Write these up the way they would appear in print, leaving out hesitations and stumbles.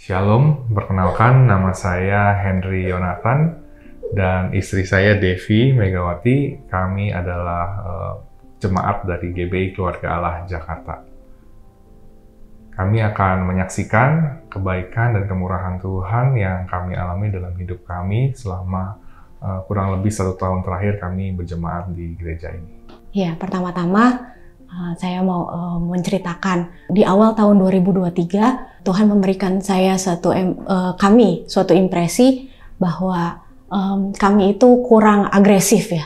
Shalom, perkenalkan nama saya Henry Yonathan dan istri saya Devi Megawati. Kami adalah jemaat dari GBI Keluarga Allah Jakarta. Kami akan menyaksikan kebaikan dan kemurahan Tuhan yang kami alami dalam hidup kami selama kurang lebih 1 tahun terakhir kami berjemaat di gereja ini. Ya, pertama-tama saya mau menceritakan di awal tahun 2023 Tuhan memberikan saya suatu impresi bahwa kami itu kurang agresif ya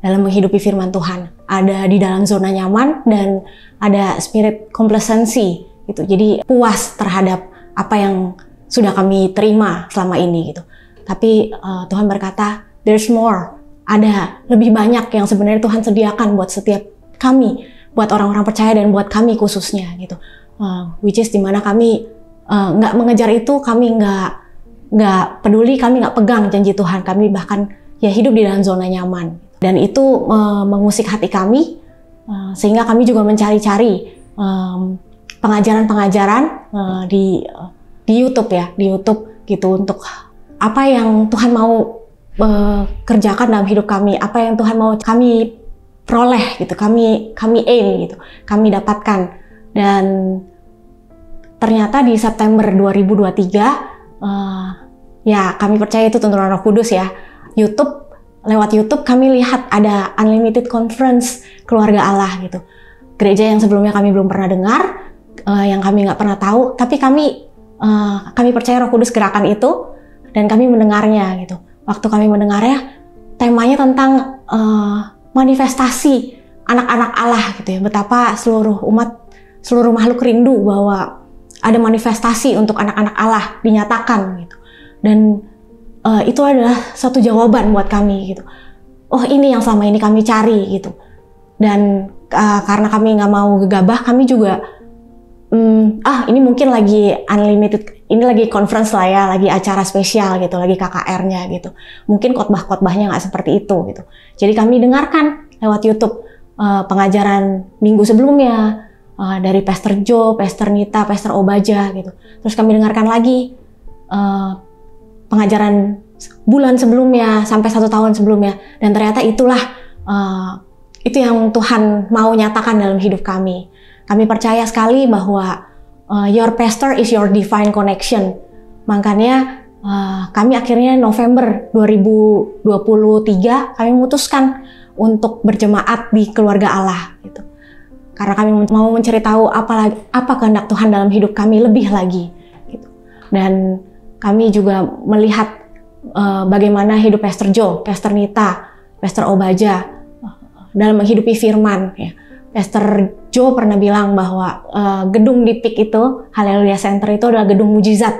dalam menghidupi firman Tuhan. Ada di dalam zona nyaman dan ada spirit complacency gitu. Jadi puas terhadap apa yang sudah kami terima selama ini gitu. Tapi Tuhan berkata, there's more. Ada lebih banyak yang sebenarnya Tuhan sediakan buat setiap kami, buat orang-orang percaya dan buat kami khususnya gitu. Which is dimana kami nggak mengejar itu, kami nggak peduli, kami nggak pegang janji Tuhan, kami bahkan ya hidup di dalam zona nyaman. Dan itu mengusik hati kami, sehingga kami juga mencari-cari pengajaran-pengajaran di YouTube ya, di YouTube gitu, untuk apa yang Tuhan mau kerjakan dalam hidup kami, apa yang Tuhan mau kami peroleh gitu, kami aim gitu, kami dapatkan. Dan ternyata di September 2023 ya kami percaya itu tuntunan Roh Kudus ya. Lewat YouTube kami lihat ada Unlimited Conference Keluarga Allah gitu. Gereja yang sebelumnya kami belum pernah dengar, yang kami nggak pernah tahu, tapi kami percaya Roh Kudus gerakan itu dan kami mendengarnya gitu. Waktu kami mendengarnya, temanya tentang manifestasi anak-anak Allah gitu ya. Betapa seluruh makhluk rindu bahwa ada manifestasi untuk anak-anak Allah dinyatakan gitu. Dan itu adalah satu jawaban buat kami gitu. Oh, ini yang selama ini kami cari gitu. Dan karena kami nggak mau gegabah, kami juga ini mungkin lagi unlimited, ini lagi conference lah ya, lagi acara spesial gitu, lagi KKR-nya gitu. Mungkin khotbah-khotbahnya nggak seperti itu gitu. Jadi kami dengarkan lewat YouTube pengajaran minggu sebelumnya dari Pastor Joe, Pastor Nita, Pastor Obaja gitu. Terus kami dengarkan lagi pengajaran bulan sebelumnya sampai 1 tahun sebelumnya. Dan ternyata itulah itu yang Tuhan mau nyatakan dalam hidup kami. Kami percaya sekali bahwa your pastor is your divine connection. Makanya kami akhirnya November 2023 kami memutuskan untuk berjemaat di Keluarga Allah gitu. Karena kami mau mencari tahu apa kehendak Tuhan dalam hidup kami lebih lagi gitu. Dan kami juga melihat bagaimana hidup Pastor Joe, Pastor Nita, Pastor Obaja dalam menghidupi firman ya. Pastor Joe pernah bilang bahwa gedung di PIK itu, Haleluya Center itu adalah gedung mujizat.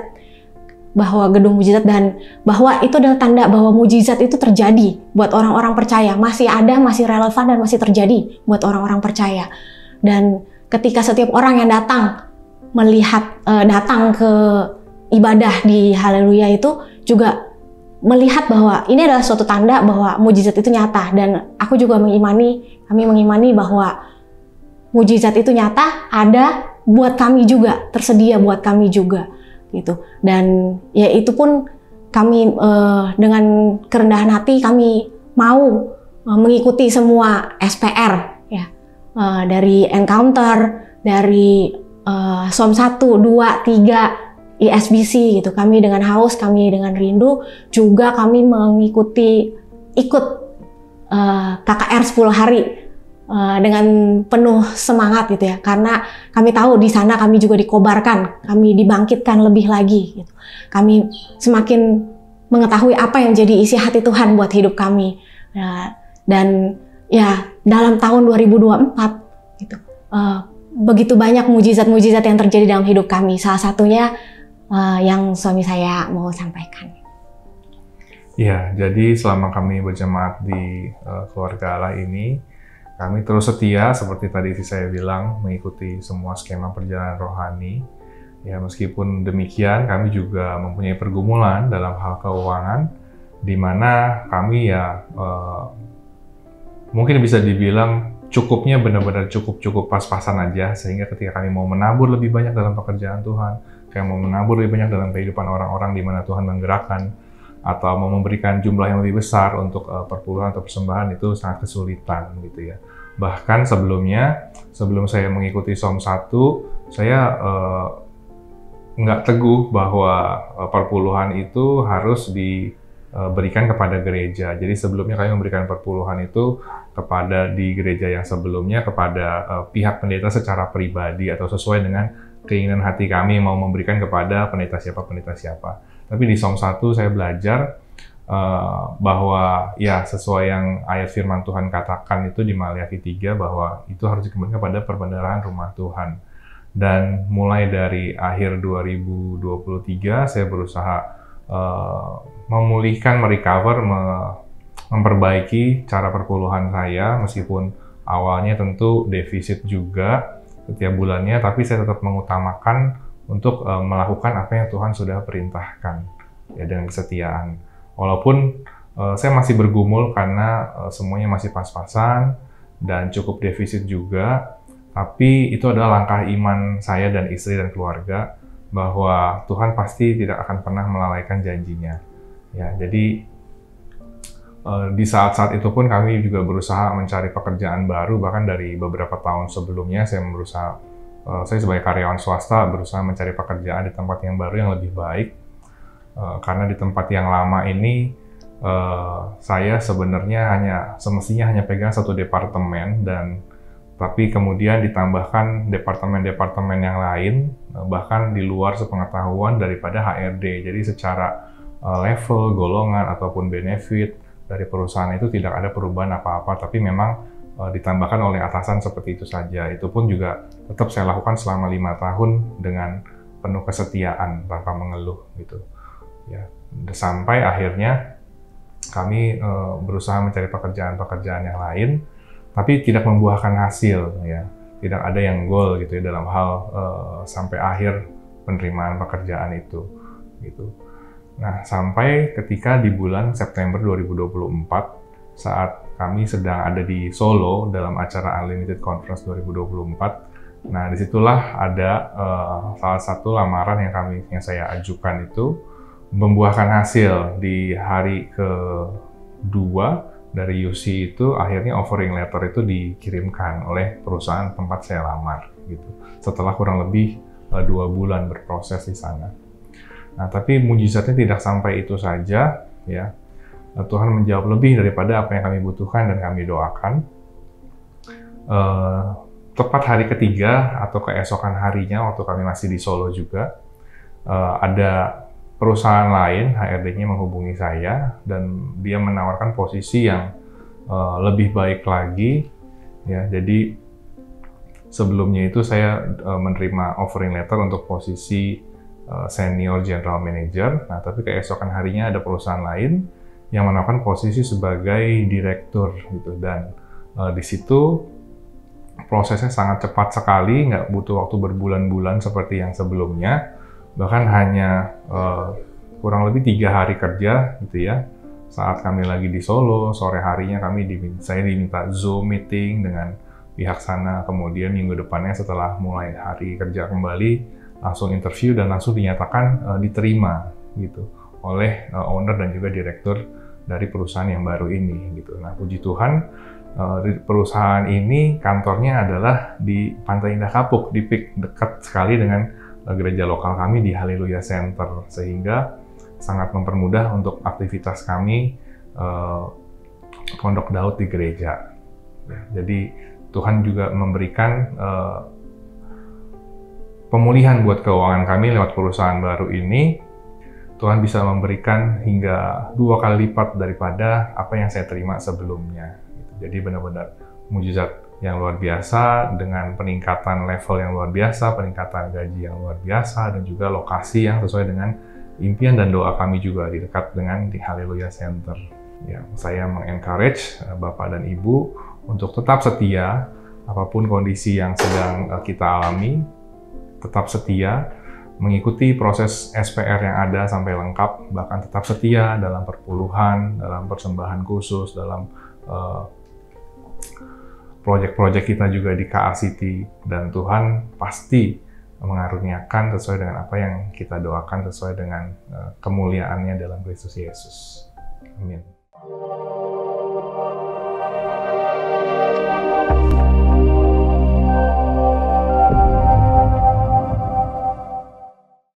Bahwa gedung mujizat dan bahwa itu adalah tanda bahwa mujizat itu terjadi buat orang-orang percaya. Masih ada, masih relevan dan masih terjadi buat orang-orang percaya. Dan ketika setiap orang yang datang datang ke ibadah di Haleluya itu juga melihat bahwa ini adalah suatu tanda bahwa mujizat itu nyata. Dan aku juga kami mengimani bahwa mujizat itu nyata, ada buat kami juga, tersedia buat kami juga gitu. Dan ya itu pun kami dengan kerendahan hati kami mau mengikuti semua SPR ya, dari Encounter, dari Som 1, 2, 3, ISBC gitu. Kami dengan haus, kami dengan rindu, juga kami ikut KKR 10 hari dengan penuh semangat gitu ya, karena kami tahu di sana kami juga dikobarkan, kami dibangkitkan lebih lagi gitu. Kami semakin mengetahui apa yang jadi isi hati Tuhan buat hidup kami dan ya dalam tahun 2024 gitu begitu banyak mujizat-mujizat yang terjadi dalam hidup kami. Salah satunya yang suami saya mau sampaikan. Ya, jadi selama kami berjemaat di Keluarga Allah ini, kami terus setia, seperti tadi saya bilang, mengikuti semua skema perjalanan rohani. Ya, meskipun demikian, kami juga mempunyai pergumulan dalam hal keuangan, di mana kami ya mungkin bisa dibilang cukupnya benar-benar cukup pas-pasan aja, sehingga ketika kami mau menabur lebih banyak dalam pekerjaan Tuhan, kayak mau menabur lebih banyak dalam kehidupan orang-orang di mana Tuhan menggerakkan, atau mau memberikan jumlah yang lebih besar untuk perpuluhan atau persembahan, itu sangat kesulitan gitu ya. Bahkan sebelum saya mengikuti Som 1, saya nggak teguh bahwa perpuluhan itu harus diberikan kepada gereja. Jadi sebelumnya kami memberikan perpuluhan itu kepada di gereja yang sebelumnya kepada pihak pendeta secara pribadi atau sesuai dengan keinginan hati kami mau memberikan kepada pendeta siapa. Tapi di Som 1 saya belajar bahwa ya sesuai yang ayat firman Tuhan katakan itu di Maliaki 3 bahwa itu harus dikembalikan kepada perbendaharaan rumah Tuhan. Dan mulai dari akhir 2023 saya berusaha memulihkan, memperbaiki cara perpuluhan saya, meskipun awalnya tentu defisit juga setiap bulannya, tapi saya tetap mengutamakan untuk melakukan apa yang Tuhan sudah perintahkan ya, dengan kesetiaan. Walaupun saya masih bergumul karena semuanya masih pas-pasan dan cukup defisit juga, tapi itu adalah langkah iman saya dan istri dan keluarga bahwa Tuhan pasti tidak akan pernah melalaikan janjinya. Ya, jadi di saat-saat itu pun kami juga berusaha mencari pekerjaan baru, bahkan dari beberapa tahun sebelumnya saya sebagai karyawan swasta berusaha mencari pekerjaan di tempat yang baru yang lebih baik, karena di tempat yang lama ini saya sebenarnya semestinya hanya pegang satu departemen, tapi kemudian ditambahkan departemen-departemen yang lain, bahkan di luar sepengetahuan daripada HRD. Jadi secara level, golongan, ataupun benefit dari perusahaan itu tidak ada perubahan apa-apa, tapi memang ditambahkan oleh atasan seperti itu saja. Itu pun juga tetap saya lakukan selama 5 tahun dengan penuh kesetiaan tanpa mengeluh gitu. Ya, sampai akhirnya kami berusaha mencari pekerjaan-pekerjaan yang lain, tapi tidak membuahkan hasil ya. Tidak ada yang goal gitu ya dalam hal sampai akhir penerimaan pekerjaan itu gitu. Nah, sampai ketika di bulan September 2024, saat kami sedang ada di Solo dalam acara Unlimited Conference 2024, nah disitulah ada salah satu lamaran yang saya ajukan itu membuahkan hasil. Di hari kedua dari UC itu, akhirnya offering letter itu dikirimkan oleh perusahaan tempat saya lamar gitu. Setelah kurang lebih 2 bulan berproses di sana. Nah, tapi mujizatnya tidak sampai itu saja, ya. Tuhan menjawab lebih daripada apa yang kami butuhkan dan kami doakan. Tepat hari ketiga atau keesokan harinya, waktu kami masih di Solo juga, ada perusahaan lain, HRD-nya menghubungi saya, dan dia menawarkan posisi yang lebih baik lagi, ya. Jadi sebelumnya itu saya menerima offering letter untuk posisi senior general manager. Nah, tapi keesokan harinya ada perusahaan lain yang menawarkan posisi sebagai direktur gitu, dan di situ prosesnya sangat cepat sekali, nggak butuh waktu berbulan-bulan seperti yang sebelumnya, bahkan hanya kurang lebih 3 hari kerja gitu ya. Saat kami lagi di Solo, sore harinya saya diminta Zoom meeting dengan pihak sana, kemudian minggu depannya setelah mulai hari kerja kembali langsung interview dan langsung dinyatakan diterima gitu oleh owner dan juga direktur dari perusahaan yang baru ini gitu. Nah, puji Tuhan, perusahaan ini kantornya adalah di Pantai Indah Kapuk, di PIK, dekat sekali dengan gereja lokal kami di Haleluya Center, sehingga sangat mempermudah untuk aktivitas kami Pondok Daud di gereja. Jadi Tuhan juga memberikan pemulihan buat keuangan kami lewat perusahaan baru ini. Tuhan bisa memberikan hingga 2 kali lipat daripada apa yang saya terima sebelumnya. Jadi benar-benar mujizat yang luar biasa, dengan peningkatan level yang luar biasa, peningkatan gaji yang luar biasa, dan juga lokasi yang sesuai dengan impian dan doa kami juga di dekat dengan di Haleluya Center. Ya, saya mengencourage Bapak dan Ibu untuk tetap setia apapun kondisi yang sedang kita alami, tetap setia mengikuti proses SPR yang ada sampai lengkap, bahkan tetap setia dalam perpuluhan, dalam persembahan khusus, dalam proyek-proyek kita juga di KA City, dan Tuhan pasti mengaruniakan sesuai dengan apa yang kita doakan, sesuai dengan kemuliaannya dalam Kristus Yesus. Amin.